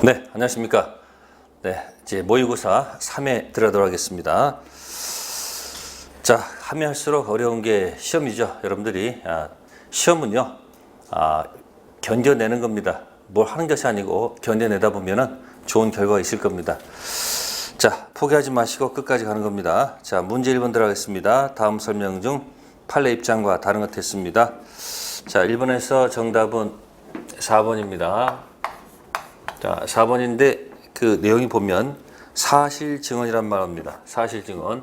네, 안녕하십니까. 네, 이제 모의고사 3회 들어가도록 하겠습니다. 자, 하면 할수록 어려운 게 시험이죠. 여러분들이 시험은요, 견뎌내는 겁니다. 뭘 하는 것이 아니고 견뎌내다 보면은 좋은 결과가 있을 겁니다. 자, 포기하지 마시고 끝까지 가는 겁니다. 자, 문제 1번 들어가겠습니다. 다음 설명 중 판례 입장과 다른 것 했습니다. 자, 1번에서 정답은 4번입니다. 자, 4번인데 그 내용이 보면 사실 증언이란 말입니다. 사실 증언.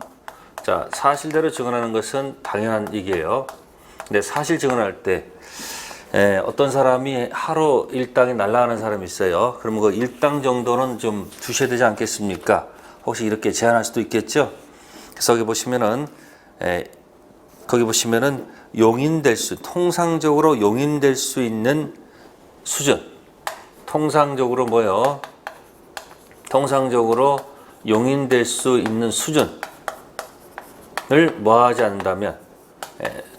자, 사실대로 증언하는 것은 당연한 얘기예요. 근데 사실 증언할 때 어떤 사람이 하루 일당이 날아가는 사람이 있어요. 그러면 그 일당 정도는 좀 두셔야 되지 않겠습니까? 혹시 이렇게 제한할 수도 있겠죠? 그래서 거기 보시면은 용인될 수, 통상적으로 용인될 수 있는 수준. 통상적으로 뭐요? 통상적으로 용인될 수 있는 수준을 뭐하지 않는다면,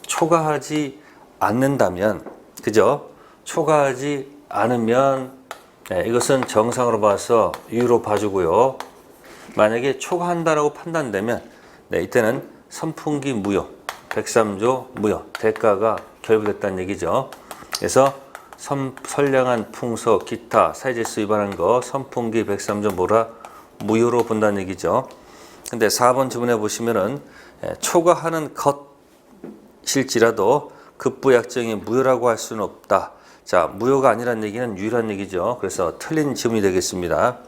초과하지 않는다면, 그죠? 초과하지 않으면 이것은 정상으로 봐서 유로 봐주고요. 만약에 초과한다라고 판단되면 이때는 선풍기 무효, 103조 무효, 대가가 결부됐다는 얘기죠. 그래서 선량한 풍속, 기타, 사회질서 위반한 거 선풍기 103조 뭐라 무효로 본다는 얘기죠. 근데 4번 지문에 보시면은 초과하는 것일지라도 급부약정이 무효라고 할 수는 없다. 자, 무효가 아니란 얘기는 유효란 얘기죠. 그래서 틀린 지문이 되겠습니다.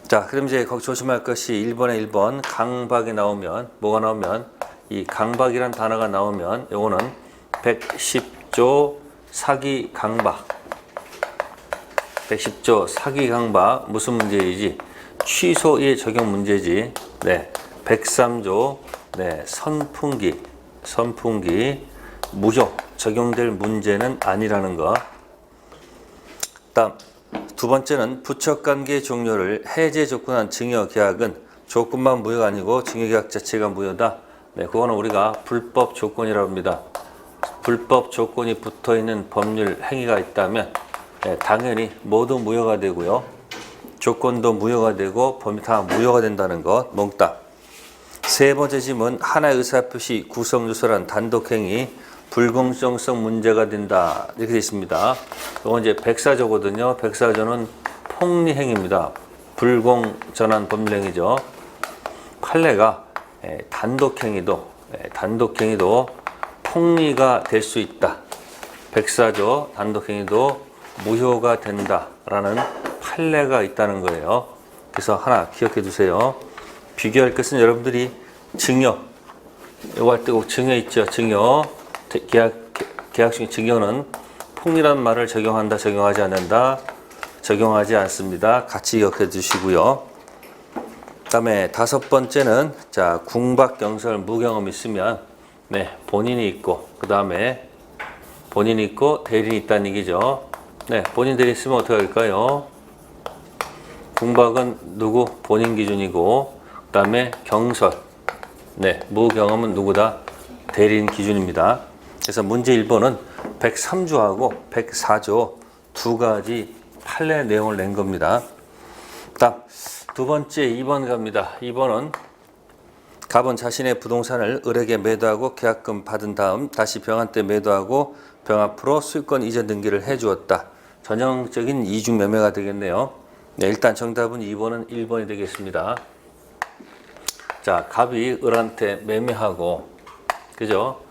자, 그럼 이제 거기 조심할 것이 1번에 1번 강박이 나오면 뭐가 나오면 이 강박이란 단어가 나오면 요거는 110조 사기 강박. 110조 사기 강박 무슨 문제이지? 취소의 적용 문제지. 네. 103조 선풍기 무효 적용될 문제는 아니라는 거. 다음 두 번째는 부척관계 종료를 해제 조건한 증여계약은 조건만 무효가 아니고 증여계약 자체가 무효다. 네, 그거는 우리가 불법 조건이라고 합니다. 불법 조건이 붙어있는 법률 행위가 있다면 당연히 모두 무효가 되고요. 조건도 무효가 되고 법이 다 무효가 된다는 것. 몽땅. 세 번째 질문, 하나의 의사표시 구성요소란 단독행위 불공정성 문제가 된다. 이렇게 되어 있습니다. 이건 이제 백사조거든요. 백사조는 폭리행위입니다. 불공정한 법률행위죠. 판례가 단독행위도 폭리가 될 수 있다. 백사조 단독행위도 무효가 된다라는 판례가 있다는 거예요. 그래서 하나 기억해 두세요. 비교할 것은 여러분들이 증여, 이거 할 때 꼭 증여 있죠. 증여, 계약 중에 증여는 폭리란 말을 적용한다, 적용하지 않는다, 적용하지 않습니다. 같이 기억해 두시고요. 그다음에 다섯 번째는 자, 궁박경설 무경험 있으면 본인이 있고 그다음에 본인이 있고 대리인이 있다는 얘기죠. 본인 대리인 있으면 어떻게 할까요? 궁박은 누구? 본인 기준이고 그다음에 경설 무경험은 누구다? 대리인 기준입니다. 그래서 문제 1번은 103조하고 104조 두 가지 판례 내용을 낸 겁니다. 다음 두 번째 2번 갑니다. 2번은 갑은 자신의 부동산을 을에게 매도하고 계약금 받은 다음 다시 병한테 매도하고 병 앞으로 수익권 이전 등기를 해주었다. 전형적인 이중매매가 되겠네요. 일단 정답은 2번은 1번이 되겠습니다. 자, 갑이 을한테 매매하고, 그죠?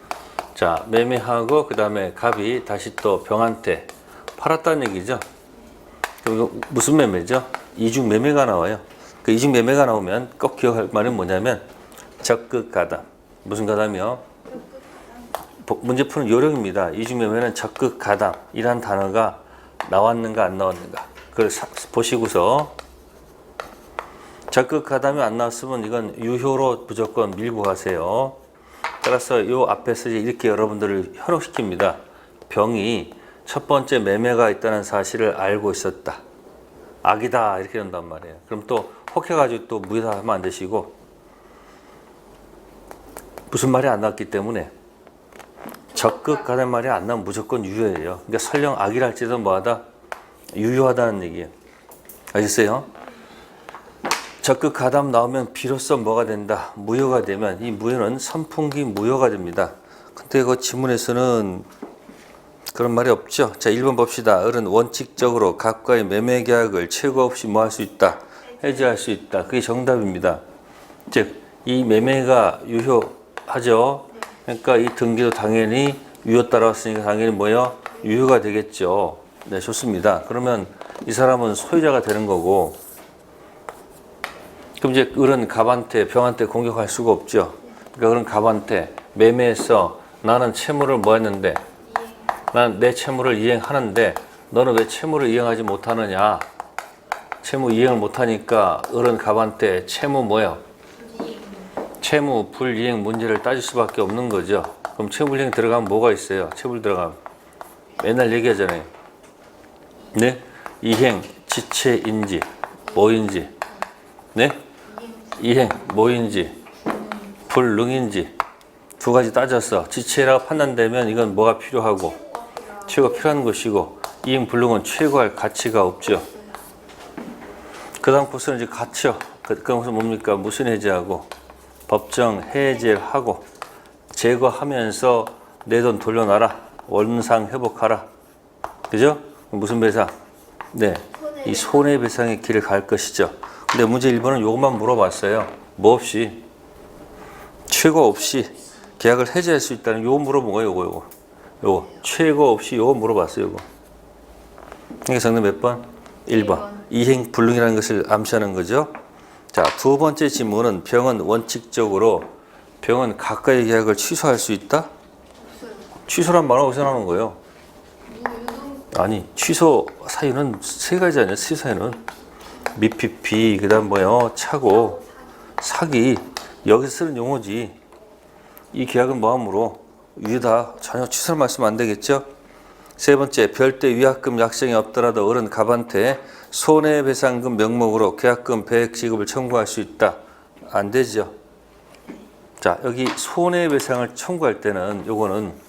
자, 매매하고 그 다음에 갑이 다시 또 병한테 팔았다는 얘기죠. 그럼 무슨 매매죠? 이중매매가 나와요. 그 이중매매가 나오면 꼭 기억할 말은 뭐냐면 적극 가담. 무슨 가담이요? 문제 푸는 요령입니다. 이중매매는 적극 가담이란 단어가 나왔는가 안 나왔는가. 그걸 보시고서 적극 가담이 안 나왔으면 이건 유효로 무조건 밀고 가세요. 따라서 요 앞에서 이렇게 여러분들을 현혹시킵니다. 병이 첫 번째 매매가 있다는 사실을 알고 있었다. 악이다 이렇게 한단 말이에요. 그럼 또 혹해가지고 또 무효다 하면 안 되시고 무슨 말이 안 나왔기 때문에 적극 가담 말이 안 나오면 무조건 유효예요. 그러니까 설령 악이랄지도 뭐하다? 유효하다는 얘기예요. 아셨어요? 적극 가담 나오면 비로소 뭐가 된다? 무효가 되면 이 무효는 선풍기 무효가 됩니다. 근데 그 지문에서는 그런 말이 없죠. 자, 1번 봅시다. 을은 원칙적으로 각과의 매매 계약을 최고 없이 뭐 할 수 있다? 해지할 수 있다. 그게 정답입니다. 즉, 이 매매가 유효하죠. 그러니까 이 등기도 당연히 유효 따라왔으니까 당연히 뭐요? 유효가 되겠죠. 네, 좋습니다. 그러면 이 사람은 소유자가 되는 거고, 그럼 이제 을은 갑한테, 병한테 공격할 수가 없죠. 그러니까 을은 갑한테 매매해서 나는 채무를 뭐 했는데, 난 내 채무를 이행하는데 너는 왜 채무를 이행하지 못하느냐? 채무 이행을 못하니까 을은 갑한테 채무 뭐요? 채무 불이행 문제를 따질 수밖에 없는 거죠. 그럼 채무 불이행 들어가면 뭐가 있어요? 채무 들어가면 맨날 얘기하잖아요. 네? 이행, 지체인지, 뭐인지, 네? 이행, 뭐인지, 불능인지 두 가지 따졌어. 지체라고 판단되면 이건 뭐가 필요하고 최고가 필요한 것이고, 이행 불능은 최고할 가치가 없죠. 그 다음 코스는 이제 가치요. 그 다음 뭡니까? 무슨 해제하고 법정 해제를 하고 제거하면서 내 돈 돌려놔라. 원상 회복하라. 그죠? 무슨 배상? 네, 이 손해배상의 길을 갈 것이죠. 근데 문제 1번은 요것만 물어봤어요. 뭐 없이, 최고 없이 계약을 해제할 수 있다는 요거 물어본 거예요. 요거 최고 없이 요거 물어봤어요. 요거. 이게 정답 몇 번? 1번. 이행 불능이라는 것을 암시하는 거죠. 자, 두 번째 질문은 병은 원칙적으로 병은 가까이 계약을 취소할 수 있다? 취소란 말은 어디서 나오는 거예요? 아니, 취소 사유는 세 가지 아니에요. 취소 사유는 미피피, 그 다음 뭐요? 차고, 사기, 여기서 쓰는 용어지. 이 계약은 뭐하므로 위다 전혀 취소를 말씀하면 안 되겠죠. 세 번째, 별대 위약금 약정이 없더라도 을은 갑한테 손해배상금 명목으로 계약금 배액 지급을 청구할 수 있다. 안 되죠. 자, 여기 손해배상을 청구할 때는 요거는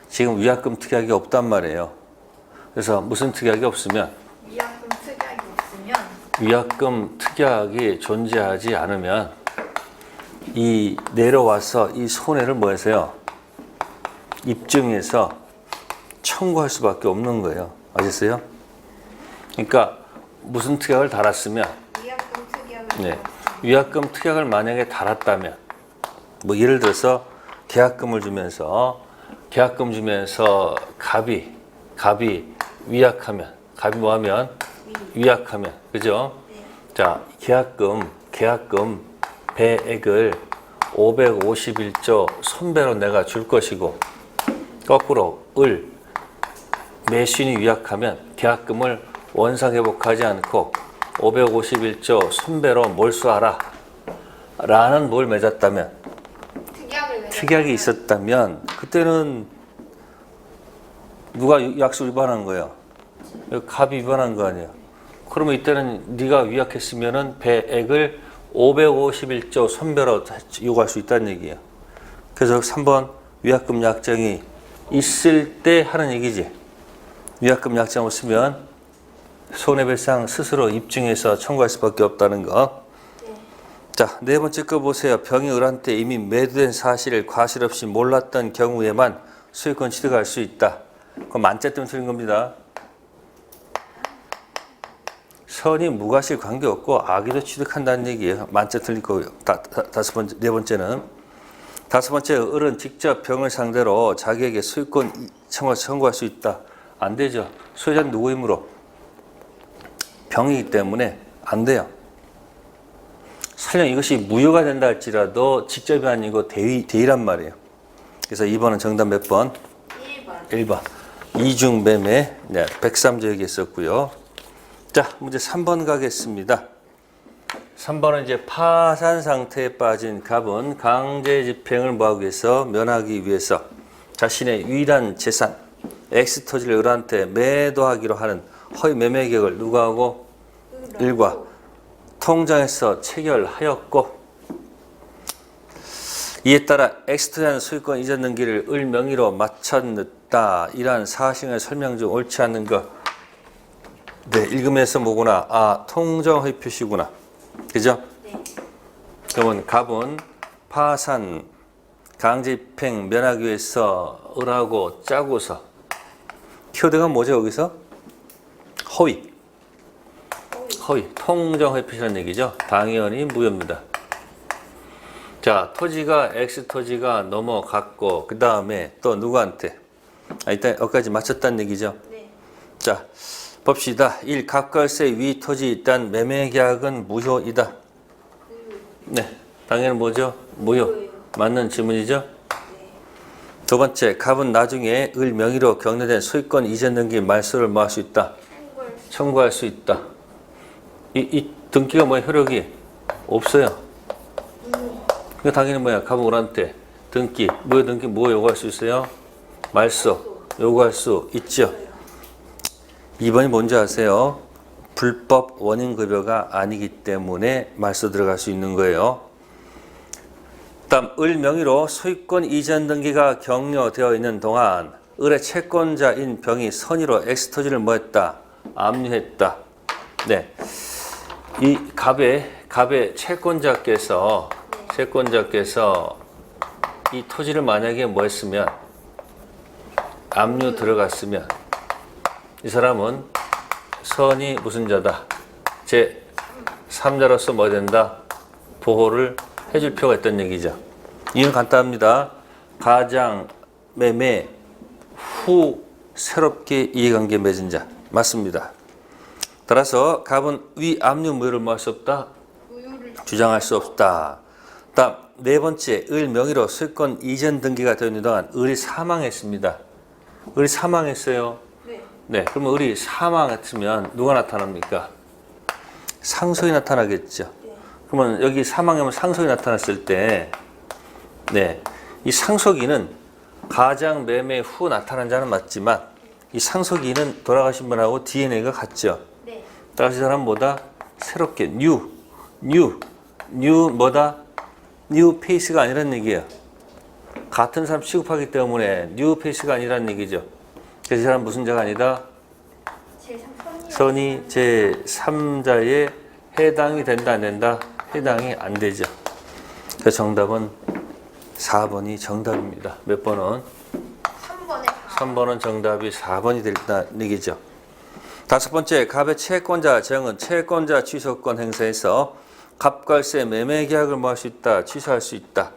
지금 위약금 특약이 없단 말이에요. 그래서 무슨 특약이 없으면, 위약금 특약이 존재하지 않으면 이 내려와서 이 손해를 뭐 해서요? 입증해서 청구할 수밖에 없는 거예요. 아셨어요? 그러니까 무슨 특약을 달았으면, 네, 위약금 특약을 만약에 달았다면, 뭐 예를 들어서 계약금 주면서 갑이 위약하면, 갑이 뭐하면 위약하면, 그죠? 자, 계약금 배액을 551조 손배로 내가 줄 것이고, 거꾸로 매수인이 위약하면 계약금을 원상회복하지 않고 551조 손배로 몰수하라 라는 뭘 맺었다면, 특약이 있었다면, 그때는 누가 약속 위반한 거예요? 갑이 위반한 거 아니에요? 그러면 이때는 네가 위약했으면은 배액을 551조 손배로 요구할 수 있다는 얘기예요. 그래서 3번 위약금 약정이 있을 때 하는 얘기지. 위약금 약정을 쓰면 손해배상 스스로 입증해서 청구할 수밖에 없다는 거. 자, 네 번째 거 보세요. 병이 을한테 이미 매도된 사실을 과실 없이 몰랐던 경우에만 소유권 취득할 수 있다. 그건 만자 때문에 틀린 겁니다. 선이 무과실 관계없고 악의도 취득한다는 얘기예요. 만자 틀릴 거고요. 네 번째는, 다섯 번째, 을은 직접 병을 상대로 자기에게 소유권 청구할 수 있다. 안 되죠. 소유자는 누구이므로? 병이기 때문에 안 돼요. 설령 이것이 무효가 된다 할지라도 직접이 아니고 대의란 말이에요. 그래서 2번은 정답 몇 번? 1번. 이중매매, 네, 103조 얘기했었고요. 자, 문제 3번 가겠습니다. 3번은 이제 파산 상태에 빠진 갑은 강제 집행을 뭐하기 위해서, 면하기 위해서 자신의 유일한 재산 엑스토지를 을한테 매도하기로 하는 허위 매매 계획을 누가 하고? 을과 통장에서 체결하였고, 이에 따라 엑스토지한 소유권 이전 등기를 을 명의로 맞췄다. 이러한 사실을 설명 중 옳지 않는 것. 네, 읽으면서 뭐구나. 아, 통정의 표시구나. 그죠? 네. 그러면 갑은 파산, 강제입행 면하기 위해서 을하고 짜고서 키워드가 뭐죠 여기서? 허위. 허위. 통정의 표시라는 얘기죠. 당연히 무효입니다. 자, 토지가 X토지가 넘어갔고 그 다음에 또 누구한테? 일단 여기까지 맞췄다는 얘기죠. 네. 자, 봅시다. 1. 갑과세 위 토지 일단 매매 계약은 무효이다. 네, 당연히 뭐죠? 무효. 맞는 질문이죠. 네. 두 번째, 갑은 나중에 을 명의로 격려된 소유권 이전 등기 말소를 뭐 할 수 있다? 청구할 수 있다. 이 등기가 뭐야? 효력이 없어요. 그러니까 당연히 뭐야? 갑은 을한테 등기, 무효 등기 뭐 요구할 수 있어요? 말소 요구할 수 있죠. 2번이 뭔지 아세요? 불법 원인급여가 아니기 때문에 말소 들어갈 수 있는 거예요. 다음, 을 명의로 소유권 이전 등기가 격려되어 있는 동안 을의 채권자인 병이 선의로 X토지를 뭐 했다? 압류했다. 네. 이 갑의 채권자께서 이 토지를 만약에 뭐 했으면 압류 들어갔으면 이 사람은 선의 무슨 자다? 제 3자로서 뭐 된다? 보호를 해줄 필요가 있다는 얘기죠. 이유는 간단합니다. 가장 매매 후 새롭게 이해관계 맺은 자. 맞습니다. 따라서 갑은 위 압류 무효를 뭐 할 수 없다? 주장할 수 없다. 다음 네 번째, 을 명의로 소유권 이전 등기가 되어 있는 동안 을이 사망했습니다. 을이 사망했어요. 네, 그러면 을이 사망했으면 누가 나타납니까? 상속이 나타나겠죠. 그러면 여기 사망하면 상속이 나타났을 때, 네, 이 상속인은 가장 매매 후 나타난 자는 맞지만 이 상속인은 돌아가신 분하고 DNA가 같죠. 네. 따라서 이 사람보다 새롭게 뭐다? 뉴 페이스가 아니란 얘기예요. 같은 사람 취급하기 때문에 뉴 페이스가 아니란 얘기죠. 그래서 이 사람 무슨 자가 아니다? 선이 제3자에 해당이 된다 안 된다? 해당이 안 되죠. 그래서 정답은 4번이 정답입니다. 몇 번은? 3번은 정답이 4번이 된다는 얘기죠. 다섯 번째, 갑의 채권자 정은 채권자 취소권 행사에서 갑과세 매매 계약을 뭐 할 수 있다? 취소할 수 있다.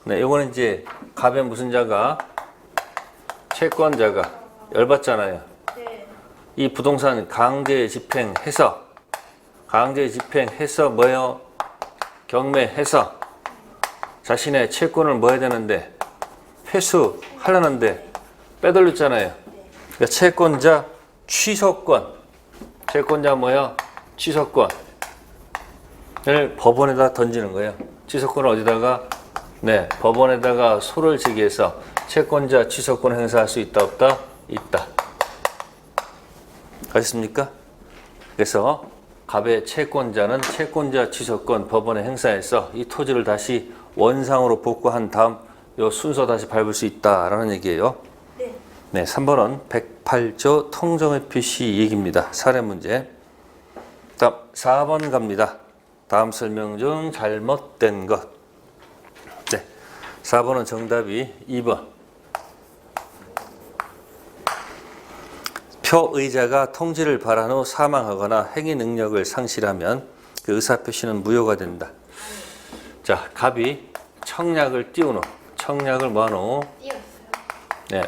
네, 이거는 이제 갑의 무슨 자가? 채권자가 열받잖아요. 네. 이 부동산 강제 집행해서 뭐예요? 경매해서 자신의 채권을 뭐 해야 되는데 회수하려는데 빼돌렸잖아요. 그러니까 채권자 취소권, 채권자 뭐예요? 취소권을 법원에다 던지는 거예요. 취소권을 어디다가? 네, 법원에다가 소를 지게 해서 채권자 취소권 행사할 수 있다 없다? 있다. 아셨습니까? 그래서 갑의 채권자는 채권자 취소권 법원에 행사해서 이 토지를 다시 원상으로 복구한 다음 요 순서 다시 밟을 수 있다라는 얘기예요. 네. 네, 3번은 108조 통정의 표시 얘기입니다. 사례 문제. 다음 4번 갑니다. 다음 설명 중 잘못된 것. 네, 4번은 정답이 2번. 표의자가 통지를 발한 후 사망하거나 행위 능력을 상실하면 그 의사표시는 무효가 된다. 자, 갑이 청약을 띄운 후, 청약을 뭐한 후, 띄었어요. 네,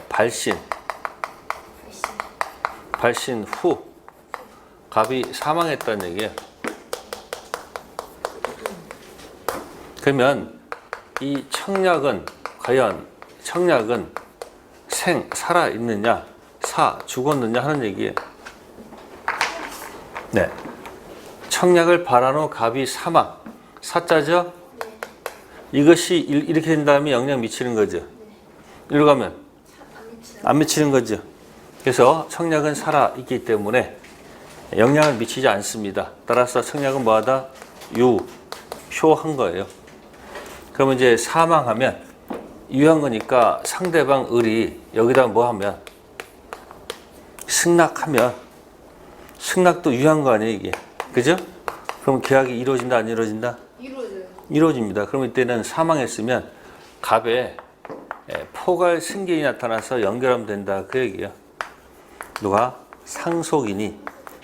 발신 후 갑이 사망했다는 얘기예요. 그러면 이 청약은 과연 살아 있느냐, 죽었느냐 하는 얘기예요. 네, 청약을 발한 후 갑이 사망, 사자죠. 이것이 이렇게 된 다음에 영향 미치는 거죠. 이리로 가면 안 미치는 거죠. 그래서 청약은 살아있기 때문에 영향을 미치지 않습니다. 따라서 청약은 뭐하다? 유효한 거예요. 그러면 이제 사망하면 유효한 거니까 상대방 을이 여기다 뭐 하면 승낙하면 승낙도 유효한 거 아니에요, 이게. 그죠? 그럼 계약이 이루어진다, 안 이루어진다? 이루어져요. 이루어집니다. 그럼 이때는 사망했으면 갑에 포괄 승계인이 나타나서 연결하면 된다. 그 얘기예요. 누가? 상속인이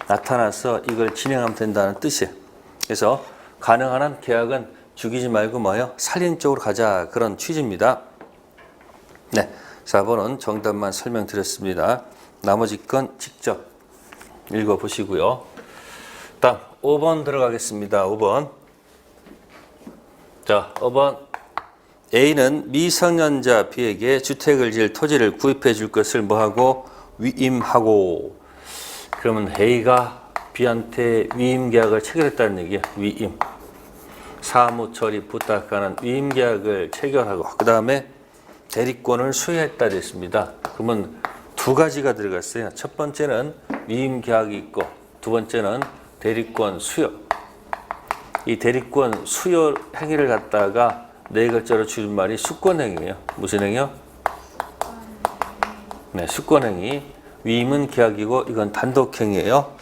나타나서 이걸 진행하면 된다는 뜻이에요. 그래서 가능한 한 계약은 죽이지 말고 뭐예요? 살린 쪽으로 가자. 그런 취지입니다. 네, 4번은 정답만 설명드렸습니다. 나머지 건 직접 읽어보시고요. 다음 5번 들어가겠습니다. 5번. 자, 5번. A는 미성년자 B에게 주택을 지을 토지를 구입해 줄 것을 뭐하고? 위임하고. 그러면 A가 B한테 위임 계약을 체결했다는 얘기예요. 위임. 사무처리 부탁하는 위임 계약을 체결하고 그 다음에 대리권을 수여했다 됐습니다. 그러면 두 가지가 들어갔어요. 첫 번째는 위임 계약이 있고 두 번째는 대리권 수여. 이 대리권 수여 행위를 갖다가 네 글자로 줄인 말이 수권행위예요. 무슨 행위요? 네, 수권행위. 위임은 계약이고 이건 단독행위예요.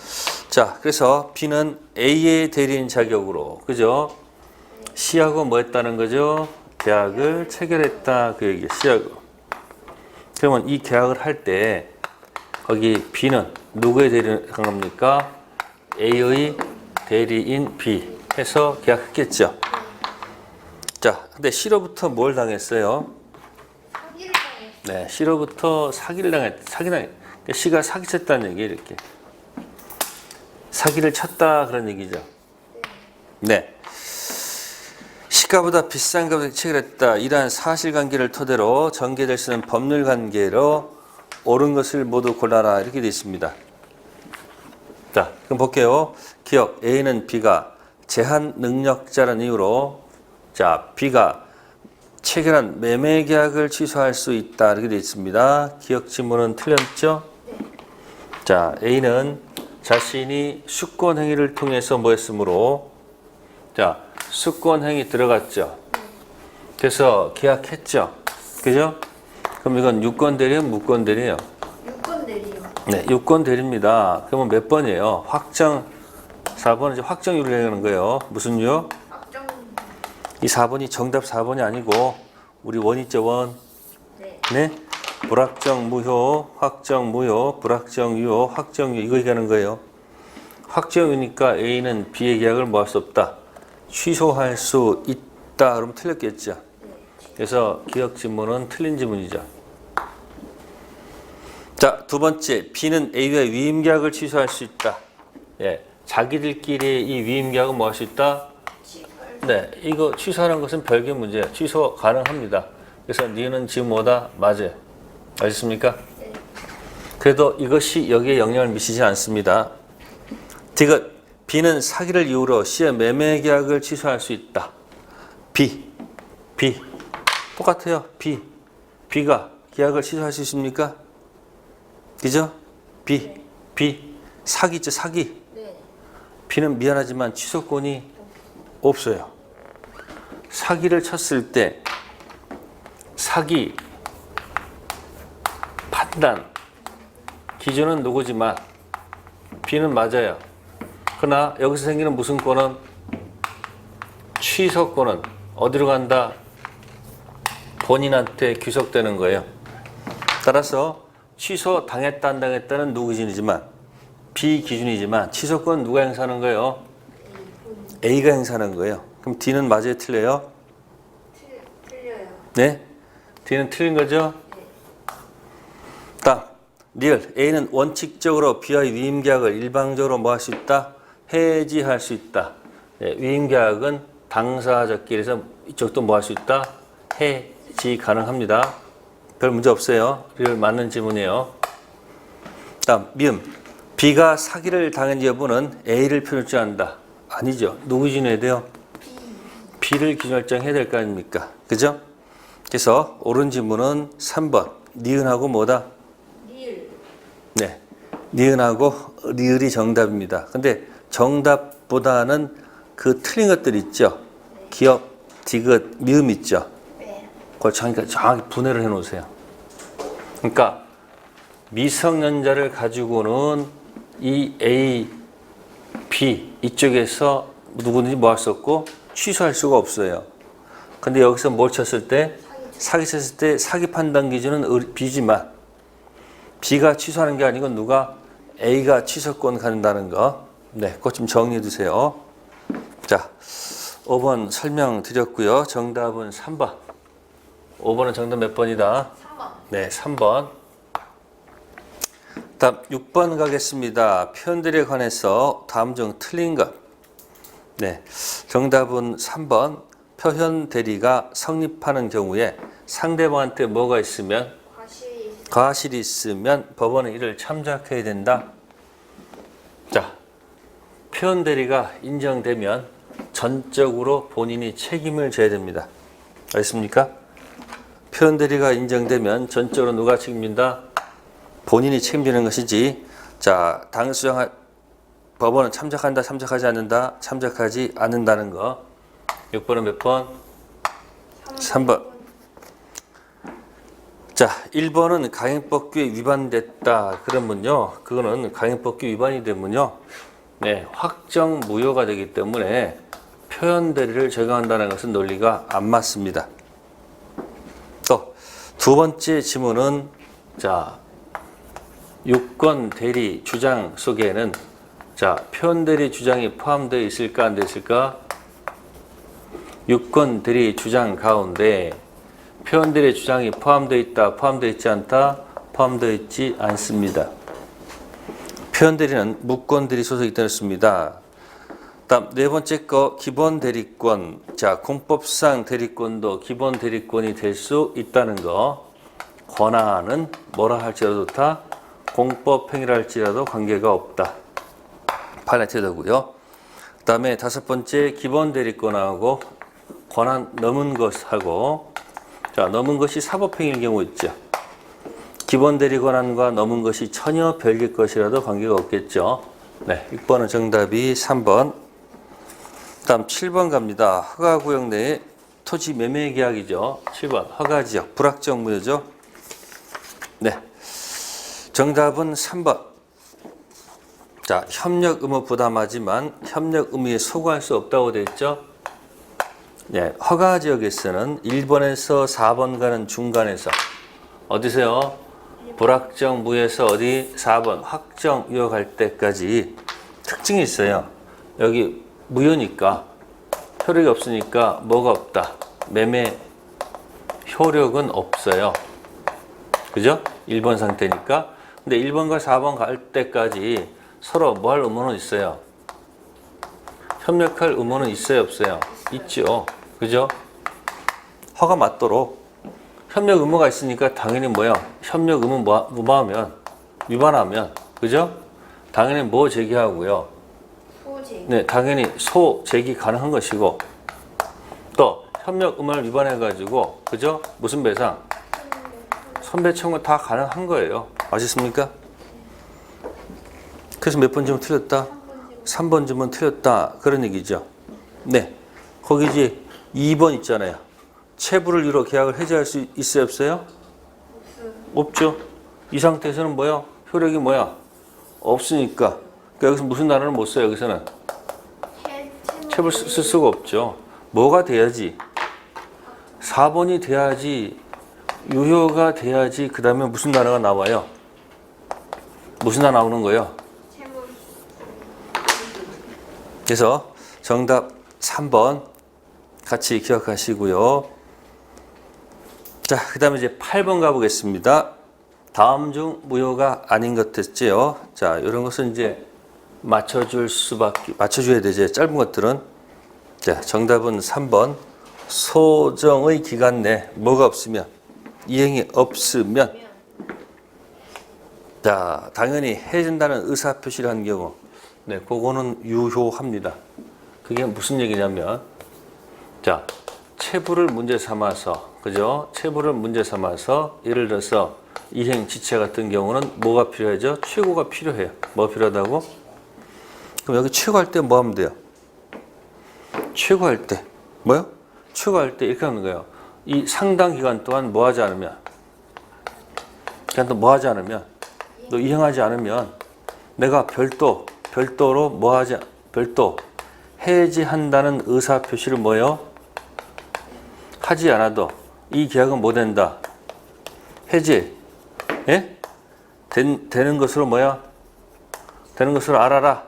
자, 그래서 B는 A의 대리인 자격으로, 그죠? C하고 뭐 했다는 거죠? 계약을 체결했다. 그 얘기예요. C하고. 그러면 이 계약을 할 때 거기 B는 누구의 대리인 한 겁니까? A의 대리인 B 해서 계약했겠죠. 자, 근데 C로부터 뭘 당했어요? 사기를 당했어요. 네, C로부터 사기를 당했. C가 사기쳤다는 얘기예요. 이렇게 사기를 쳤다 그런 얘기죠. 네. 시가보다 비싼 값을 체결했다. 이러한 사실관계를 토대로 전개될 수 있는 법률관계로 옳은 것을 모두 골라라. 이렇게 되어 있습니다. 자, 그럼 볼게요. 기억 A는 B가 제한 능력자라는 이유로 자, B가 체결한 매매 계약을 취소할 수 있다. 이렇게 되어 있습니다. 기억 지문은 틀렸죠? 자, A는 자신이 수권 행위를 통해서 뭐 했으므로 자, 수권 행위 들어갔죠. 그래서 계약했죠. 그죠? 그럼 이건 유권 대리요, 무권 대리요? 유권 내리요. 네, 유권 대리입니다. 그러면 몇 번이에요? 확정 4번은 이제 확정유를 얘기하는 거예요. 무슨 유? 확정. 이 4번이 정답 4번이 아니고 우리 원 있죠, 원. 네. 네? 불확정 무효, 확정 무효, 불확정 유효, 확정 유효 이거 얘기하는 거예요. 확정이니까 A는 B의 계약을 뭐 할 수 없다. 취소할 수 있다. 그러면 틀렸겠죠. 그래서 기억 지문은 틀린 지문이죠. 자, 두 번째 B는 A와 위임 계약을 취소할 수 있다. 예, 자기들끼리 이 위임 계약은 뭐 할 수 있다? 네, 이거 취소하는 것은 별개 문제예요. 취소 가능합니다. 그래서 니는 지금 뭐다? 맞아요. 아셨습니까? 네. 그래도 이것이 여기에 영향을 미치지 않습니다. 디귿 B는 사기를 이유로 C의 매매 계약을 취소할 수 있다. B 똑같아요. B가 계약을 취소할 수 있습니까? 그죠? B 사기죠, 사기. 네. B는 미안하지만 취소권이 없어요. 사기를 쳤을 때 사기 판단 기준은 누구지만 B는 맞아요. 그러나 여기서 생기는 무슨 권은 취소권은 어디로 간다? 본인한테 귀속되는 거예요. 따라서 취소 당했다 안 당했다는 누구 기준이지만 B 기준이지만 취소권 누가 행사하는 거예요? A가 행사하는 거예요. 그럼 D는 맞아요, 틀려요? 틀려요. 네? D는 틀린 거죠? 다음 리얼 A는 원칙적으로 B와의 위임계약을 일방적으로 뭐 할 수 있다? 해지할 수 있다. 네, 위임계약은 당사자끼리서 이쪽도 뭐 할 수 있다? 해지 가능합니다. 별 문제 없어요. 리얼 맞는 질문이에요. 다음 미음 B가 사기를 당한 여부는 A를 표출한다. 아니죠. 누구 기준해야 돼요? B를 기준 결정해야 될 거 아닙니까? 그죠? 그래서 옳은 질문은 3번 니은하고 뭐다? 리을. 네, 니은하고 리을이 정답입니다. 근데 정답보다는 그 틀린 것들 있죠. 기억, 디귿, 미음 있죠. 네. 그걸 정확히 분해를 해놓으세요. 그러니까 미성년자를 가지고는 이 A B 이쪽에서 누구든지 뭐 할 수 없고 취소할 수가 없어요. 근데 여기서 뭘 쳤을 때 사기 쳤을 때 사기 판단 기준은 B지만 B가 취소하는 게 아니고 누가 A가 취소권 갖는다는 거. 네, 그것 좀 정리해 두세요. 자, 5번 설명드렸고요. 정답은 3번. 5번은 정답 몇 번이다? 3번. 네, 3번. 다음 6번 가겠습니다. 표현들에 관해서 다음 중 틀린 것. 네, 정답은 3번. 표현 대리가 성립하는 경우에 상대방한테 뭐가 있으면 과실이 있으면 법원은 이를 참작해야 된다. 자, 표현 대리가 인정되면 전적으로 본인이 책임을 져야 됩니다. 알겠습니까? 표현 대리가 인정되면 전적으로 누가 책임진다? 본인이 책임지는 것이지. 자, 당수정 법원은 참작한다, 참작하지 않는다, 참작하지 않는다는 거. 6번은 몇 번? 3번. 자, 1번은 강행법규에 위반됐다. 그러면요, 그거는 강행법규 위반이 되면요, 네, 확정 무효가 되기 때문에 표현 대리를 적용한다는 것은 논리가 안 맞습니다. 또 두 번째 지문은 자, 유권 대리 주장 속에는 자, 표현 대리 주장이 포함되어 있을까 안 되어 있을까? 유권 대리 주장 가운데 표현 대리 주장이 포함되어 있다, 포함되어 있지 않다, 포함되어 있지 않습니다. 표현 대리는 무권 대리 소속이 되었습니다. 다음 네 번째 거 기본 대리권. 자, 공법상 대리권도 기본 대리권이 될 수 있다는 거. 권한은 뭐라 할지라도 다 공법 행위라 할지라도 관계가 없다. 판례 되고요. 그다음에 다섯 번째 기본 대리권하고 권한 넘은 것하고 자, 넘은 것이 사법 행위일 경우 있죠. 기본 대리 권한과 넘은 것이 전혀 별개 것이라도 관계가 없겠죠. 네, 6번은 정답이 3번. 다음 7번 갑니다. 허가구역 내에 토지 매매 계약이죠. 7번 허가지역 불확정 무효죠. 네, 정답은 3번. 자, 협력 의무 부담하지만 협력 의무에 소구할 수 없다고 되어 있죠. 네, 허가지역에서는 1번에서 4번 가는 중간에서 어디서요? 불확정 무효에서 어디 4번 확정 유효 갈 때까지 특징이 있어요. 여기 무효니까 효력이 없으니까 뭐가 없다. 매매 효력은 없어요. 그죠? 1번 상태니까. 근데 1번과 4번 갈 때까지 서로 뭐 할 의무는 있어요? 협력할 의무는 있어요, 없어요? 있죠. 그죠? 허가 맞도록 협력 의무가 있으니까 당연히 뭐야? 협력 의무 무마하면 위반하면 그죠? 당연히 뭐 제기하고요. 소제기. 네, 당연히 소 제기 가능한 것이고 또 협력 의무를 위반해 가지고 그죠? 무슨 배상? 손배 청구 다 가능한 거예요. 아셨습니까? 그래서 몇 번 지문 틀렸다? 3번 지문 틀렸다. 그런 얘기죠. 네, 거기 이제 2번 있잖아요. 체불을 이유로 계약을 해지할 수 있어요, 없어요? 없죠. 이 상태에서는 뭐야? 효력이 뭐야? 없으니까. 그러니까 여기서 무슨 단어를 못 써요, 여기서는? 체불 쓸 수가 없죠. 뭐가 돼야지? 4번이 돼야지, 유효가 돼야지, 그 다음에 무슨 단어가 나와요? 무슨 단어 나오는 거예요? 그래서 정답 3번 같이 기억하시고요. 자, 그 다음에 이제 8번 가보겠습니다. 다음 중 무효가 아닌 것 됐지요. 자, 이런 것은 이제 맞춰줘야 되죠. 짧은 것들은. 자, 정답은 3번. 소정의 기간 내 뭐가 없으면, 이행이 없으면, 자, 당연히 해준다는 의사표시를 한 경우, 네, 그거는 유효합니다. 그게 무슨 얘기냐면, 자, 체불을 문제 삼아서, 그죠? 체불을 문제 삼아서, 예를 들어서 이행 지체 같은 경우는 뭐가 필요하죠? 최고가 필요해요. 뭐 필요하다고? 그럼 여기 최고할 때 뭐 하면 돼요? 최고할 때 뭐요? 최고할 때 이렇게 하는 거예요. 이 상당 기간 동안 뭐 하지 않으면, 그냥 또 뭐 하지 않으면, 너 이행하지 않으면 내가 별도로 뭐 하지, 별도 해지한다는 의사 표시를 뭐요? 하지 않아도 이 계약은 뭐 된다? 해지. 예? 되는 것으로 뭐야? 되는 것으로 알아라.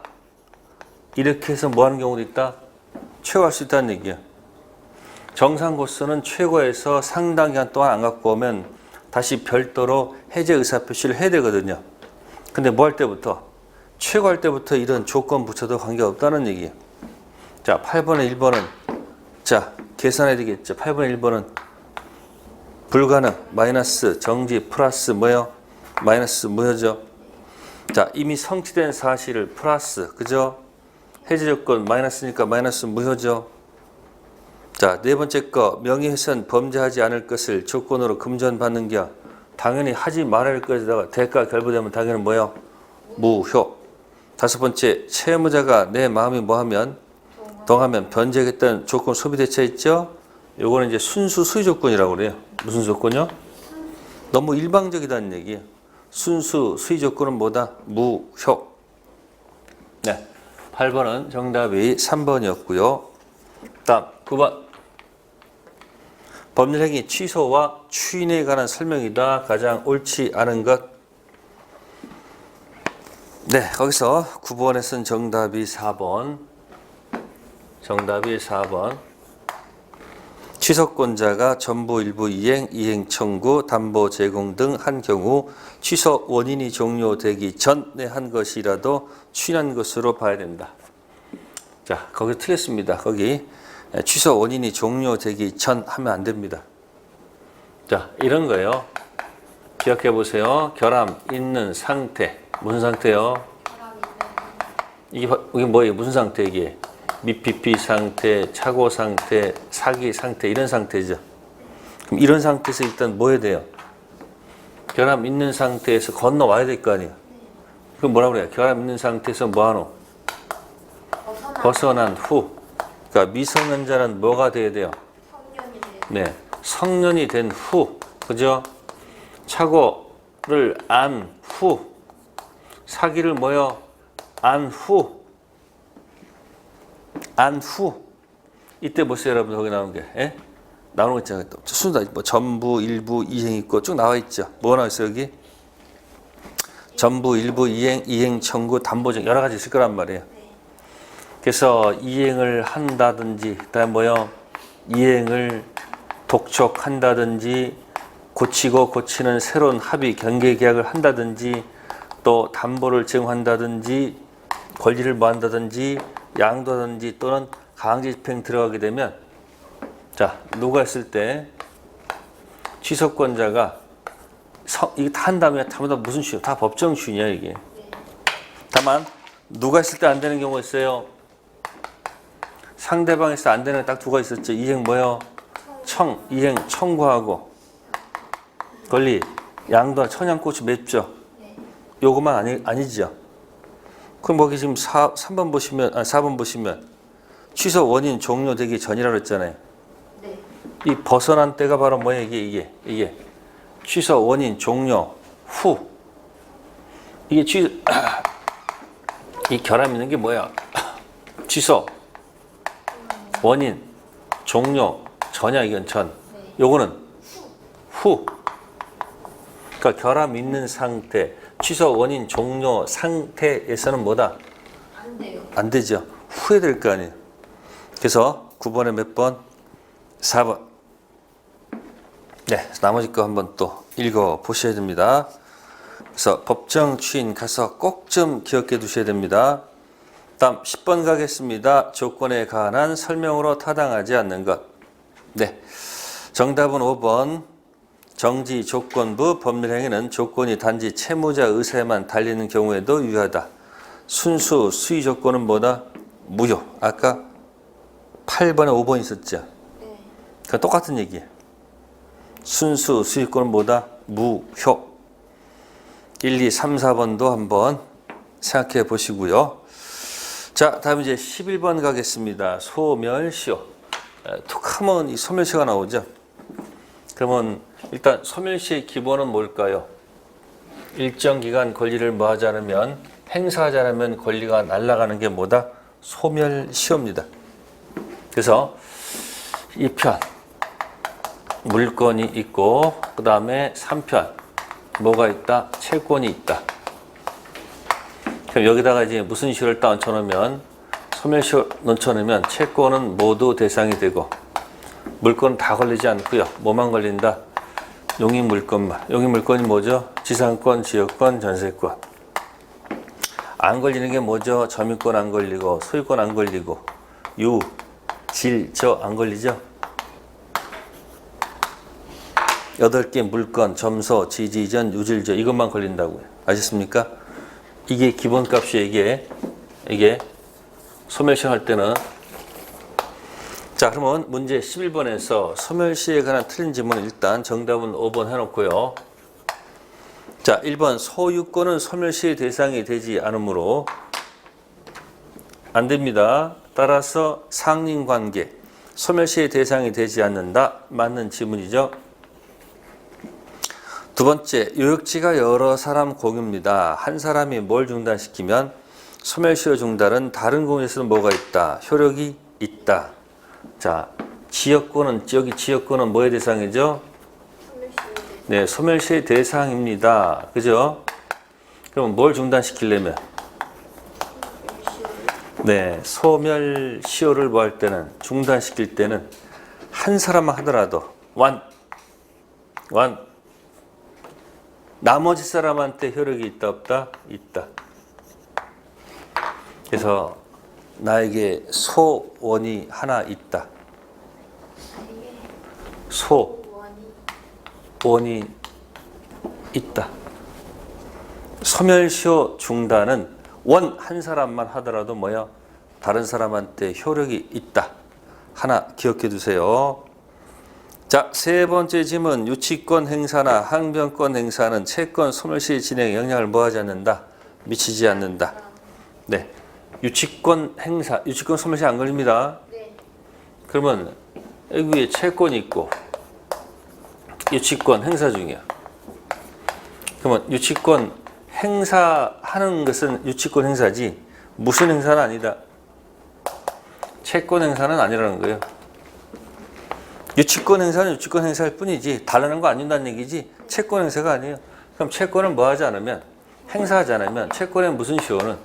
이렇게 해서 뭐 하는 경우도 있다? 최고할 수 있다는 얘기야. 정상고서는 최고에서 상당 기간 동안 안 갖고 오면 다시 별도로 해제 의사 표시를 해야 되거든요. 근데 뭐 할 때부터? 최고할 때부터 이런 조건 붙여도 관계없다는 얘기예요. 자, 8번에 1번은 자, 계산해야 되겠죠. 8번에 1번은 불가능, 마이너스, 정지, 플러스 뭐요? 마이너스 무효죠. 자, 이미 성취된 사실을 플러스, 그죠? 해제 조건 마이너스니까 마이너스 무효죠. 자, 네 번째 거 명예훼손 범죄하지 않을 것을 조건으로 금전받는 게 당연히 하지 말아야 할 것에다가 대가 결부되면 당연히 뭐요? 무효. 다섯 번째 채무자가 내 마음이 뭐하면 동하면 변제하겠다는 조건 소비대차 있죠? 요거는 이제 순수 수의 조건이라고 그래요. 무슨 조건이요? 너무 일방적이다는 얘기예요. 순수 수의 조건은 뭐다? 무효. 네, 8번은 정답이 3번이었고요. 다음 9번 법률행위 취소와 추인에 관한 설명이다. 가장 옳지 않은 것. 네, 거기서 9번에서는 정답이 4번. 정답이 4번. 취소권자가 전부 일부 이행 청구, 담보 제공 등 한 경우 취소 원인이 종료되기 전에 한 것이라도 추인한 것으로 봐야 된다. 자, 거기 틀렸습니다. 거기 취소 원인이 종료되기 전 하면 안 됩니다. 자, 이런 거예요. 기억해 보세요. 결함 있는 상태. 무슨 상태요? 이게 뭐예요? 무슨 상태 이게? 미피피 상태, 착오 상태, 사기 상태 이런 상태죠. 그럼 이런 상태에서 일단 뭐 해야 돼요? 결함 있는 상태에서 건너와야 될 거 아니에요. 그럼 뭐라 그래요? 결함 있는 상태에서 뭐하노? 벗어난 후. 그러니까 미성년자는 뭐가 돼야 돼요? 네, 성년이 된 후, 그죠? 착오를 안 후, 사기를 뭐요? 안 후. 이때 보세요, 여러분. 거기 나오는 게, 예? 나오는 거 있잖아요. 순서 뭐 전부, 일부, 이행 있고 쭉 나와 있죠. 뭐 나와 있어요 여기? 전부, 일부, 이행 청구, 담보적 여러 가지 있을 거란 말이에요. 그래서 이행을 한다든지, 그다음 뭐요? 이행을 독촉한다든지, 고치는 새로운 합의 경계 계약을 한다든지, 또 담보를 제공한다든지, 권리를 뭐한다든지, 양도하든지 또는 강제 집행 들어가게 되면, 자, 누가 했을 때 취소권자가 이거 다 한다면 다 무슨 취소? 다 법정 취소냐 이게. 다만 누가 했을 때 안 되는 경우가 있어요. 상대방에서 안 되는 게 딱 두 가지 있었죠. 이행 뭐요? 이행 청구하고 권리 양도 청양고추 맵죠. 요것만 아니죠. 그럼 거기 지금 3번 보시면 4번 보시면 취소 원인 종료되기 전이라고 했잖아요. 네. 이 벗어난 때가 바로 뭐예요? 이게 취소 원인 종료 후. 이게 이 결함 있는 게 뭐야? 취소 원인 종료 전이야. 이건 전. 요거는 후. 그러니까 결함 있는 상태, 취소 원인 종료 상태에서는 뭐다? 안 돼요. 안 되죠. 후에 될 거 아니에요. 그래서 9번에 몇 번? 4번. 네, 나머지 거 한번 또 읽어 보셔야 됩니다. 그래서 법정 추인 가서 꼭 좀 기억해 두셔야 됩니다. 다음 10번 가겠습니다. 조건에 관한 설명으로 타당하지 않는 것. 네, 정답은 5번. 정지 조건부 법률행위는 조건이 단지 채무자 의사에만 달리는 경우에도 유효하다. 순수 수의 조건은 뭐다? 무효. 아까 8번에 5번 있었죠. 네. 그러니까 똑같은 얘기예요. 순수 수의권은 뭐다? 무효. 1, 2, 3, 4번도 한번 생각해 보시고요. 자, 다음 이제 11번 가겠습니다. 소멸시효. 툭 하면 이 소멸시효가 나오죠. 그러면 일단 소멸시의 기본은 뭘까요? 일정 기간 권리를 뭐하지 않으면 행사하지 않으면 권리가 날아가는 게 뭐다? 소멸시효입니다. 그래서 이 편 물건이 있고 그 다음에 3편 뭐가 있다? 채권이 있다. 그럼 여기다가 이제 무슨 시효를 딱 얹혀놓으면 소멸시효 얹혀놓으면 채권은 모두 대상이 되고 물건은 다 걸리지 않고요. 뭐만 걸린다? 용익물건만. 용익물건이 뭐죠? 지상권, 지역권, 전세권. 안 걸리는 게 뭐죠? 점유권 안 걸리고 소유권 안 걸리고 유, 질, 저 안 걸리죠? 8개 물건, 점소, 지지전, 유질저 이것만 걸린다고요. 아셨습니까? 이게 기본값이 이게 소멸시효 할 때는 자, 그러면 문제 11번에서 소멸시효에 관한 틀린 질문은 일단 정답은 5번 해놓고요. 자, 1번 소유권은 소멸시효의 대상이 되지 않으므로 안 됩니다. 따라서 상린관계 소멸시효의 대상이 되지 않는다. 맞는 지문이죠. 두 번째, 요역지가 여러 사람 공유입니다. 한 사람이 뭘 중단시키면 소멸시효 중단은 다른 공유에서는 뭐가 있다? 효력이 있다. 자, 지역권은 여기 지역권은 뭐의 대상이죠? 네, 소멸시효의 대상입니다. 그죠? 그럼 뭘 중단시키려면? 네, 소멸시효를 뭐 할 때는 중단시킬 때는 한 사람만 하더라도 완 나머지 사람한테 효력이 있다 없다? 있다. 그래서 나에게 소원이 하나 있다. 소원이 있다. 소멸시효 중단은 원 한 사람만 하더라도 뭐야? 다른 사람한테 효력이 있다. 하나 기억해 두세요. 자, 세 번째 질문. 유치권 행사나 항변권 행사는 채권 소멸시효 진행에 영향을 뭐하지 않는다? 미치지 않는다. 네. 유치권 행사, 유치권 소멸시효 안 걸립니다. 네. 그러면 여기 위에 채권이 있고 유치권 행사 중이야. 그러면 유치권 행사하는 것은 유치권 행사지 무슨 행사는 아니다. 채권 행사는 아니라는 거예요. 유치권 행사는 유치권 행사일 뿐이지 다르는 거 아닌다는 얘기지 채권 행사가 아니에요. 그럼 채권을 뭐 하지 않으면 행사하지 않으면 채권의 무슨 시효는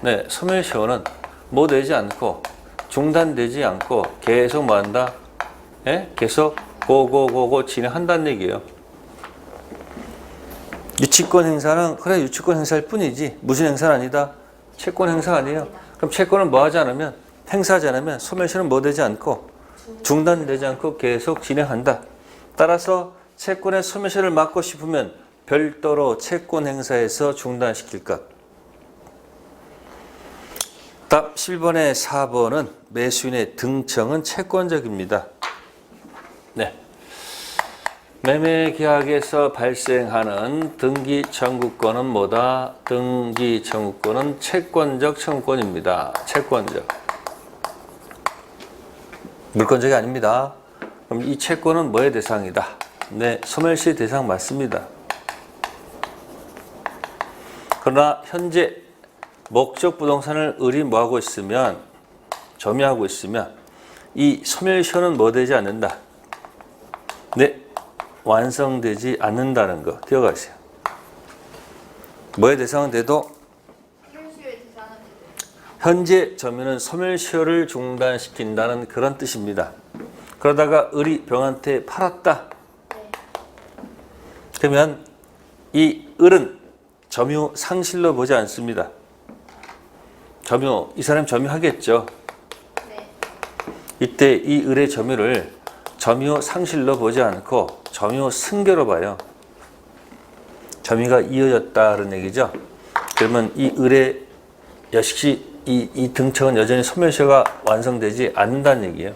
네, 소멸시효는 뭐 되지 않고 중단되지 않고 계속 뭐 한다? 예? 계속 고고고고 진행한다는 얘기예요. 유치권 행사는 그래 유치권 행사일 뿐이지 무슨 행사는 아니다. 채권 행사 아니에요. 그럼 채권을 뭐 하지 않으면 행사하지 않으면 소멸시효는 뭐 되지 않고 중단되지 않고 계속 진행한다. 따라서 채권의 소멸시효를 막고 싶으면 별도로 채권 행사에서 중단시킬 것. 답 11번의 4번은 매수인의 등청은 채권적입니다. 네. 매매 계약에서 발생하는 등기 청구권은 뭐다? 등기 청구권은 채권적 청구권입니다. 채권적. 물권적이 아닙니다. 그럼 이 채권은 뭐의 대상이다? 네, 소멸시효 대상 맞습니다. 그러나 현재 목적 부동산을 을이 뭐하고 있으면 점유하고 있으면 이 소멸시효는 뭐 되지 않는다. 네, 완성되지 않는다는 거 기억하세요. 뭐의 대상은 돼도 현재 점유는 소멸시효를 중단시킨다는 그런 뜻입니다. 그러다가 을이 병한테 팔았다. 그러면 이 을은 점유 상실로 보지 않습니다. 점유, 이 사람 점유하겠죠. 이때 이 을의 점유를 점유 상실로 보지 않고 점유 승계로 봐요. 점유가 이어졌다는 얘기죠. 그러면 이 을의 역시 이 등청은 여전히 소멸시효가 완성되지 않는다는 얘기예요.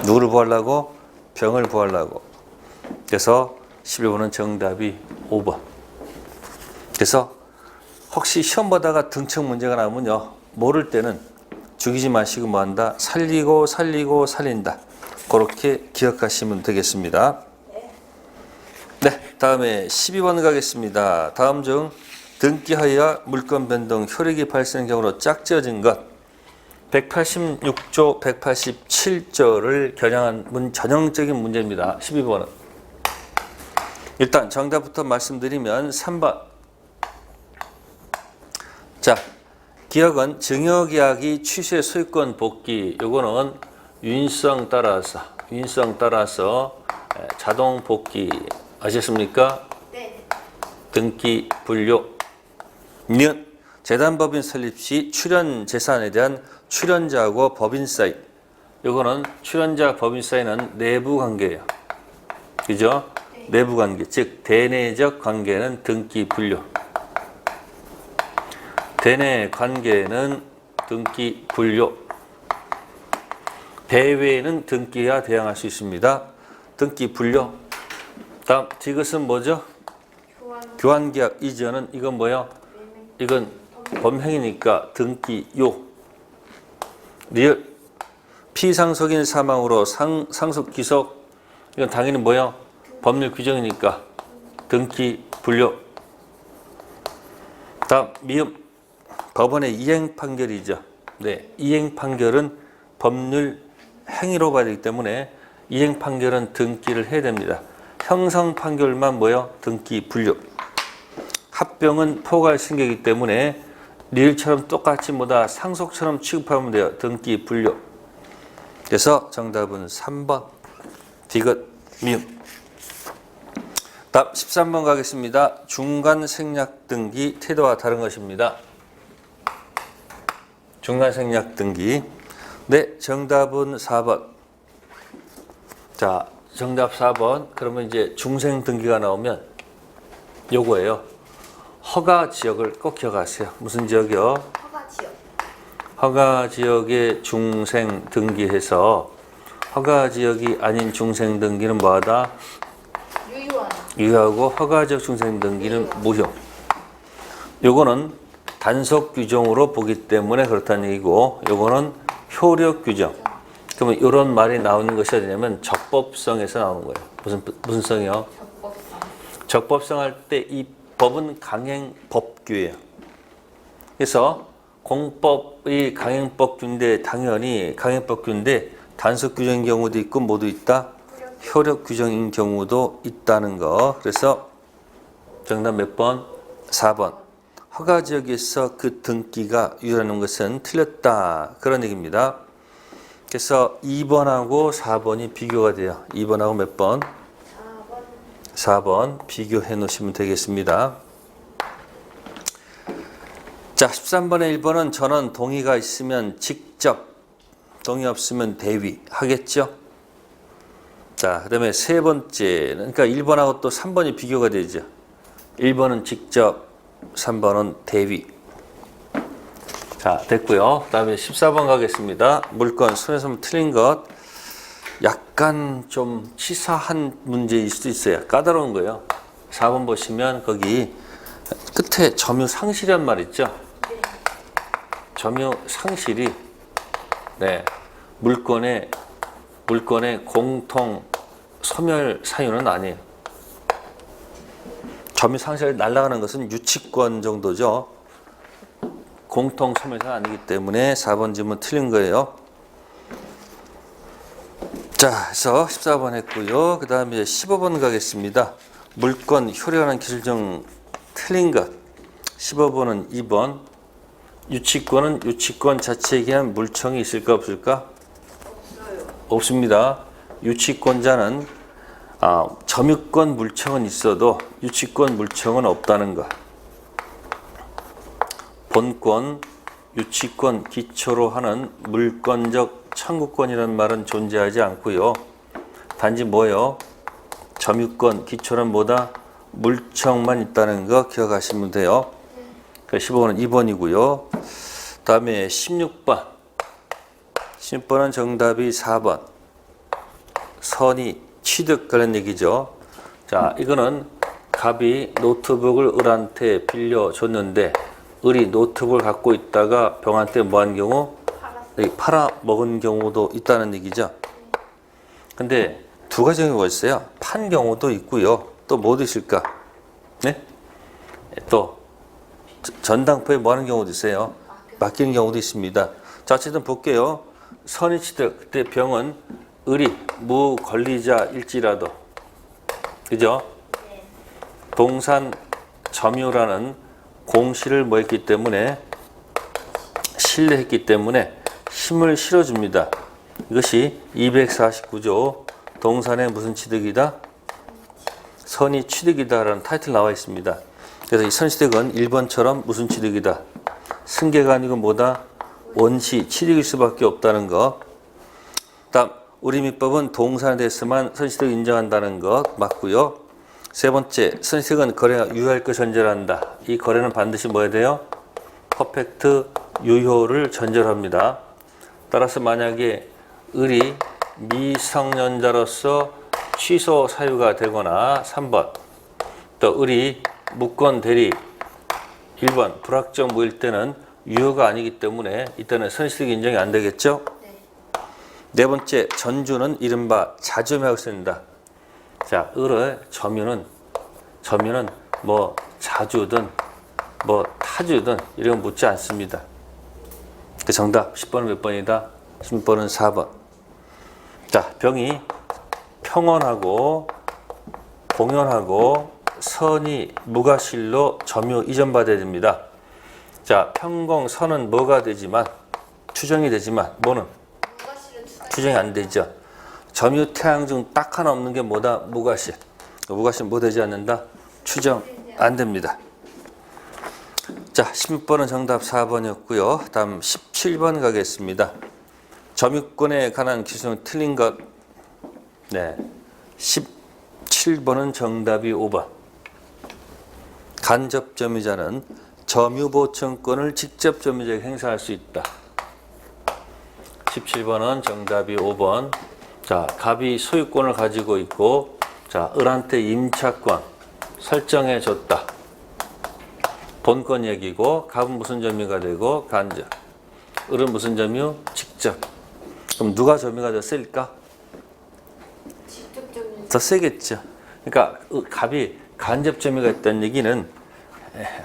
누구를 구하려고? 병을 구하려고. 그래서 11번은 정답이 5번. 그래서 혹시 시험 보다가 등청 문제가 나오면요. 모를 때는 죽이지 마시고 뭐 한다? 살리고 살린다. 그렇게 기억하시면 되겠습니다. 네, 다음에 12번 가겠습니다. 다음 중 등기하여 물건 변동 효력이 발생한 경우로 짝지어진 것 186조 187조를 겨냥한 전형적인 문제입니다. 12번은 일단 정답부터 말씀드리면 3번. 자, 기억은 증여계약이 취소의 소유권 복귀. 요거는 유인성 따라서 자동 복귀. 아셨습니까? 네. 등기 분료. 니은 재단법인 설립 시 출연 재산에 대한 출연자하고 법인 사이. 요거는 출연자 법인 사이는 내부 관계예요. 그죠? 내부 관계, 즉 대내적 관계는 등기 분료. 대내 관계는 등기 분료. 대외는 등기와 대항할 수 있습니다. 등기 분료. 다음 이것은 뭐죠? 교환계약 이전은 이건 뭐예요? 이건 범행이니까 등기요. 리얼 피상속인 사망으로 상속 기속 이건 당연히 뭐예요? 법률 규정이니까 등기 분료. 다음 미음 법원의 이행 판결이죠. 네, 이행 판결은 법률 행위로 봐야 되기 때문에 이행 판결은 등기를 해야 됩니다. 형성 판결만 뭐요? 등기 분료. 합병은 포괄신계이기 때문에 리을처럼 똑같이 뭐다 상속처럼 취급하면 돼요. 등기 분료. 그래서 정답은 3번 디귿 미음. 다음 13번 가겠습니다. 중간 생략 등기 태도와 다른 것입니다. 중간 생략 등기. 네, 정답은 4번. 자, 정답 4번. 그러면 이제 중생 등기가 나오면 요거예요. 허가 지역을 꼭 기억하세요. 무슨 지역이요? 허가 지역. 허가 지역에 중생 등기해서 허가 지역이 아닌 중생 등기는 뭐하다? 유효하고 허가 지역 중생 등기는 무효. 요거는 단속 규정으로 보기 때문에 그렇다는 얘기고 요거는 효력 규정. 그러면 이런 말이 나오는 것이 어디냐면 적법성에서 나오는 거예요. 무슨 성이요? 적법성. 적법성 할 때 이 법은 강행 법규예요. 그래서 공법이 강행법규인데 당연히 강행법규인데 단속 규정인 경우도 있고 뭐도 있다? 효력 규정인 경우도 있다는 거. 그래서 정답 몇 번? 4번. 허가 지역에서 그 등기가 유효하는 것은 틀렸다. 그런 얘기입니다. 그래서 2번하고 4번이 비교가 돼요. 2번하고 몇 번? 4번 비교해 놓으시면 되겠습니다. 자, 13번에 1번은 전원 동의가 있으면 직접, 동의 없으면 대위 하겠죠? 자, 그 다음에 세 번째는, 그러니까 1번하고 또 3번이 비교가 되죠. 1번은 직접, 3번은 대위. 자, 됐고요. 그 다음에 14번 가겠습니다. 물건, 손에서 틀린 것. 약간 좀 치사한 문제일 수도 있어요. 까다로운 거예요. 4번 보시면 거기 끝에 점유 상실이란 말 있죠? 점유 상실이 네, 물건의 공통 소멸 사유는 아니에요. 점유 상실이 날아가는 것은 유치권 정도죠. 공통 소멸 사유는 아니기 때문에 4번 질문 틀린 거예요. 자, 그래서 14번 했고요. 그 다음에 15번 가겠습니다. 물건 효력하는 기술 중 틀린 것. 15번은 2번. 유치권은 유치권 자체에 대한 물청이 있을까 없을까? 없어요. 없습니다. 유치권자는 점유권 물청은 있어도 유치권 물청은 없다는 것. 본권, 유치권 기초로 하는 물권적 청구권이라는 말은 존재하지 않고요. 단지 뭐예요? 점유권 기초는 뭐다? 물청만 있다는 거 기억하시면 돼요. 15번은 2번이고요. 다음에 16번. 16번은 정답이 4번. 선의, 취득 관련 얘기죠. 자, 이거는 갑이 노트북을 을한테 빌려줬는데 을이 노트북을 갖고 있다가 병한테 뭐 한 경우? 팔아 먹은 경우도 있다는 얘기죠. 근데 두 가지 경우가 있어요. 판 경우도 있고요. 또 뭐도 있을까? 네? 또 전당포에 뭐 하는 경우도 있어요. 맡기는 경우도 있습니다. 자, 어쨌든 볼게요. 선의취득, 그때 병은 의리, 무 권리자일지라도, 그죠? 동산 점유라는 공시를 뭐 했기 때문에, 신뢰했기 때문에 힘을 실어줍니다. 이것이 249조 동산의 무슨 취득이다? 선의 취득이다라는 타이틀 나와 있습니다. 그래서 이 선취득은 1번처럼 무슨 취득이다? 승계가 아니고 뭐다? 원시 취득일 수밖에 없다는 것. 다음 우리민법은 동산에 대해서만 선취득 인정한다는 것 맞고요. 세 번째, 선취득은 거래가 유효할 것 전제한다. 이 거래는 반드시 뭐 해야 돼요? 퍼펙트 유효를 전제합니다. 따라서 만약에 을이 미성년자로서 취소 사유가 되거나 3번 또 을이 무권 대리 1번 불확정 무일 때는 유효가 아니기 때문에 이때는 선취득 인정이 안 되겠죠? 네 번째, 전주는 이른바 자점이라고 쓴다. 자, 을의 점유는 뭐 자주든 뭐 타주든 이런 거 묻지 않습니다. 그 정답 10번은 몇 번이다? 10번은 4번. 자, 병이 평온하고 공연하고 선이 무가실로 점유 이전받아야 됩니다. 자, 평공 선은 뭐가 되지만 추정이 되지만 뭐는 추정이 안 되죠. 점유 태양 중 딱 하나 없는 게 뭐다? 무가실. 무가실 뭐 되지 않는다? 추정 안 됩니다. 자, 16번은 정답 4번이었고요. 다음 17번 가겠습니다. 점유권에 관한 기준은 틀린 것. 네, 17번은 정답이 5번. 간접 점유자는 점유보청권을 직접 점유자에게 행사할 수 있다. 17번은 정답이 5번. 자, 갑이 소유권을 가지고 있고, 자, 을한테 임차권 설정해 줬다. 본권 얘기고, 갑은 무슨 점유가 되고, 간접. 을은 무슨 점유? 직접. 그럼 누가 점유가 더 셀까? 직접 점유. 더 세겠죠. 그러니까 갑이 간접 점유가 있다는 얘기는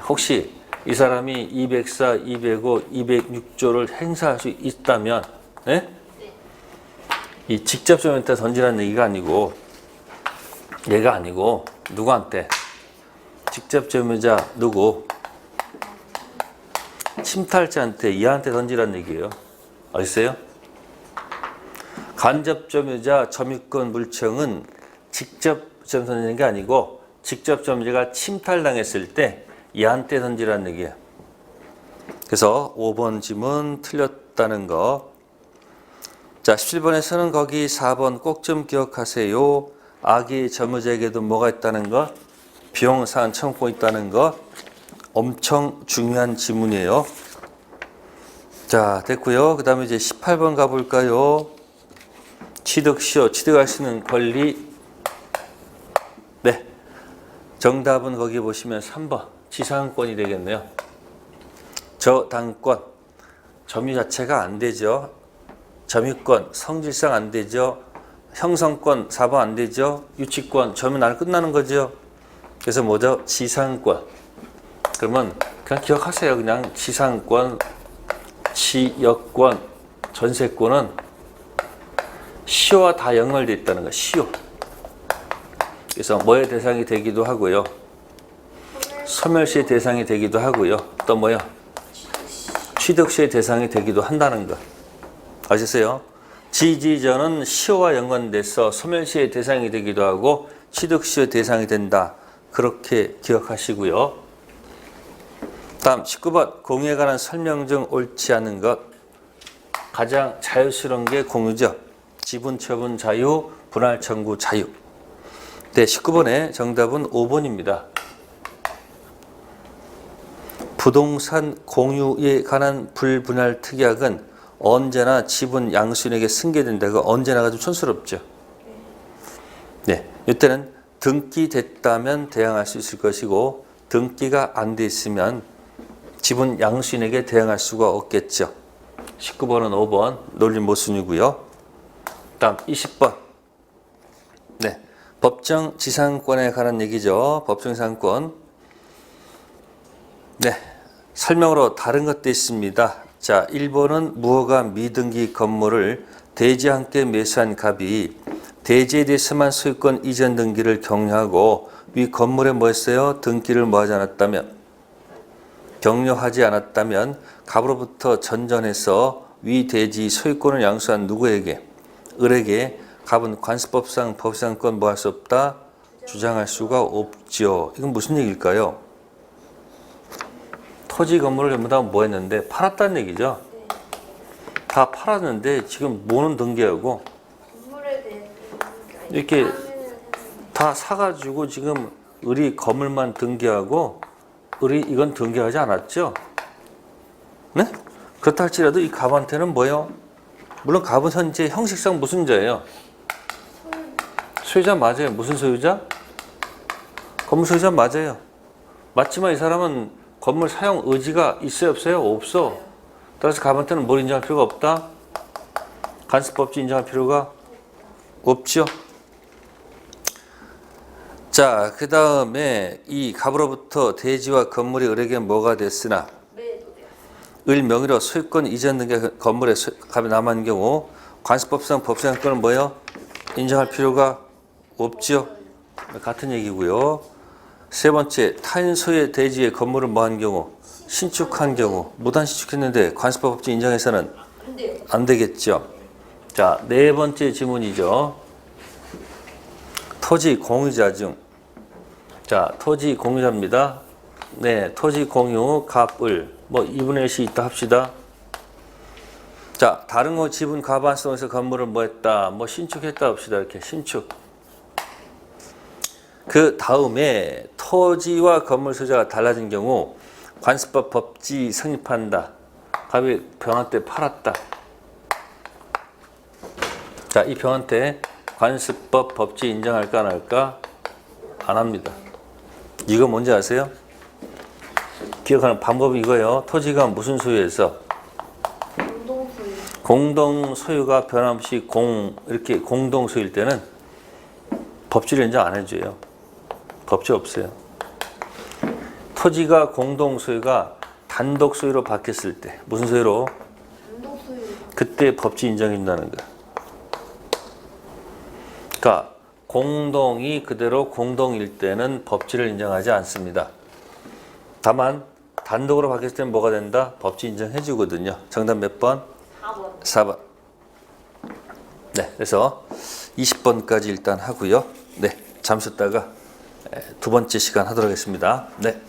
혹시 이 사람이 204, 205, 206조를 행사할 수 있다면, 네? 이 직접 점유한테 던지라는 얘기가 아니고, 얘가 아니고 누구한테? 직접 점유자 누구? 침탈자한테, 얘한테 던지라는 얘기예요. 어디 있어요? 간접 점유자 점유권 물청은 직접 점유하는 게 아니고 직접 점유자가 침탈당했을 때 얘한테 던지라는 얘기예요. 그래서 5번 질문 틀렸다는 거. 자, 17번에서는 거기 4번 꼭 좀 기억하세요. 아기 점유자에게도 뭐가 있다는 것? 비용 사안 청구 있다는 것. 엄청 중요한 지문이에요. 자, 됐고요. 그 다음에 이제 18번 가볼까요? 취득시효, 취득할 수 있는 권리. 네, 정답은 거기 보시면 3번 지상권이 되겠네요. 저당권, 점유 자체가 안 되죠. 점유권, 성질상 안 되죠. 형성권, 4번 안 되죠. 유치권, 점유 날 끝나는 거죠. 그래서 뭐죠? 지상권. 그러면 그냥 기억하세요. 그냥 지상권, 지역권, 전세권은 시효와 다 연결되어 있다는 거. 시효. 그래서 뭐의 대상이 되기도 하고요. 소멸시의 대상이 되기도 하고요. 또 뭐요? 취득시의 대상이 되기도 한다는 거. 아셨어요? 지지전은 시효와 연관돼서 소멸시의 대상이 되기도 하고 취득시의 대상이 된다. 그렇게 기억하시고요. 다음 19번 공유에 관한 설명 중 옳지 않은 것. 가장 자유스러운 게 공유죠. 지분 처분 자유, 분할 청구 자유. 네, 19번의 정답은 5번입니다. 부동산 공유에 관한 불분할 특약은 언제나 지분 양수인에게 승계된다고 언제나가 좀 촌스럽죠. 네, 이때는 등기됐다면 대항할 수 있을 것이고 등기가 안 돼 있으면 지분 양수인에게 대항할 수가 없겠죠. 19번은 5번 논리 모순이고요. 다음 20번. 네, 법정 지상권에 관한 얘기죠. 법정 지상권. 네, 설명으로 다른 것도 있습니다. 자, 1번은 무허가 미등기 건물을 대지와 함께 매수한 갑이 대지에 대해서만 소유권 이전 등기를 격려하고 위 건물에 뭐 했어요? 등기를 뭐 하지 않았다면 격려하지 않았다면 갑으로부터 전전해서 위 대지 소유권을 양수한 누구에게? 을에게 갑은 관습법상 법상권 뭐 할 수 없다? 주장할 수가 없죠. 이건 무슨 얘기일까요? 토지 건물을 전부 다 뭐 했는데 팔았다는 얘기죠. 다 팔았는데 지금 뭐는 등기하고 건물에 대해 이렇게 다 사가지고 지금 을이 건물만 등기하고 을이 이건 등기하지 않았죠. 네? 그렇다 할지라도 이 갑한테는 뭐예요? 물론 갑은 현재 형식상 무슨 자예요? 소유자 맞아요. 무슨 소유자? 건물 소유자 맞아요. 맞지만 이 사람은 건물 사용 의지가 있어요, 없어요? 없어. 따라서 갑한테는 뭘 인정할 필요가 없다? 간섭법지 인정할 필요가 없죠. 자, 그 다음에 이 갑으로부터 대지와 건물이 을에게 뭐가 됐으나 을 명의로 소유권 이전 등기 건물에 갑이 남은 경우 관습법상 법상권은 뭐예요? 인정할 필요가 없죠. 같은 얘기고요. 세 번째, 타인 소유의 대지에 건물을 뭐한 경우 신축한 경우 무단 신축했는데 관습법 법지 인정해서는 안 되겠죠. 자, 네 번째 지문이죠. 토지 공유자 중, 자, 토지 공유자입니다. 네, 토지 공유 갑을 뭐 2분의 1씩 있다 합시다. 자, 다른 거 지분 과반성에서 건물을 뭐 했다, 뭐 신축했다 합시다. 이렇게 신축. 그 다음에 토지와 건물 소유자가 달라진 경우 관습법 법지 성립한다. 갑이 병한테 팔았다. 자, 이 병한테 관습법 법지 인정할까 안 할까? 안 합니다. 이거 뭔지 아세요? 기억하는 방법이 이거예요. 토지가 무슨 소유에서? 공동소유. 공동 소유가 변함없이 이렇게 공동 소유일 때는 법지를 인정 안 해줘요. 법지 없어요. 토지가 공동 소유가 단독 소유로 바뀌었을 때 무슨 소유로? 단독소유. 그때 법지 인정해준다는 거야. 그러니까 공동이 그대로 공동일 때는 법지를 인정하지 않습니다. 다만 단독으로 바뀌었을 때는 뭐가 된다? 법지 인정해주거든요. 정답 몇 번? 4번. 4번. 네, 그래서 20번까지 일단 하고요. 네, 잠시 있다가 두 번째 시간 하도록 하겠습니다. 네.